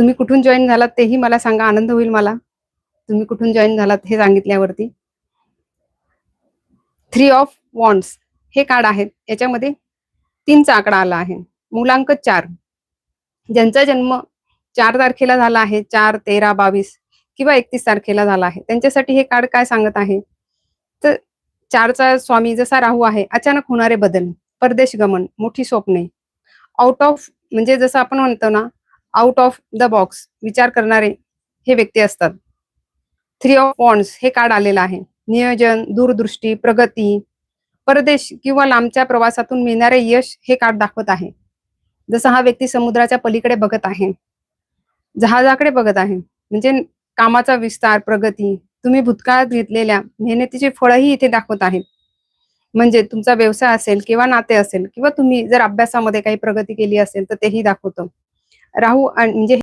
तुम्ही कुठून जॉइन झालात तेही मला सांगा, आनंद होईल मला. तुम्ही कुठून जॉइन झालात हे सांगितल्यावरती. 3 ऑफ वॉन्ड्स हे कार्ड आहे. याच्यामध्ये 3 चा आकडा आला आहे. मूलांक 4. ज्यांचा जन्म 4 तारखेला झाला आहे, 4, 13, 22 किंवा 31 तारखेला झाला आहे, त्यांच्यासाठी हे कार्ड काय सांगत आहे? तर 4चा स्वामी जसा राहू आहे, अचानक होणारे बदल, परदेश गमन, मोठी स्वप्ने, आउट ऑफ म्हणजे जसं आपण म्हणतो ना, आउट ऑफ द बॉक्स विचार करणारे हे व्यक्ती असतात. 3 ऑफ वॉन्ड्स हे कार्ड आलेलं आहे. नियोजन, दूरदृष्टी, प्रगती, परदेश किंवा लांबच्या प्रवासातून मिळणारे यश हे कार्ड दाखवत आहे. जसं हा व्यक्ती समुद्राच्या पलीकडे बघत आहे, जहाजाकडे बघत आहे, म्हणजे कामाचा विस्तार, प्रगती, तुम्ही भूतकाळात घेतलेल्या मेहनतीचे फळही इथे दाखवत आहेत. म्हणजे तुमचा व्यवसाय असेल किंवा नाते असेल किंवा तुम्ही जर अभ्यासामध्ये काही प्रगती केली असेल तर तेही दाखवतं. राहू म्हणजे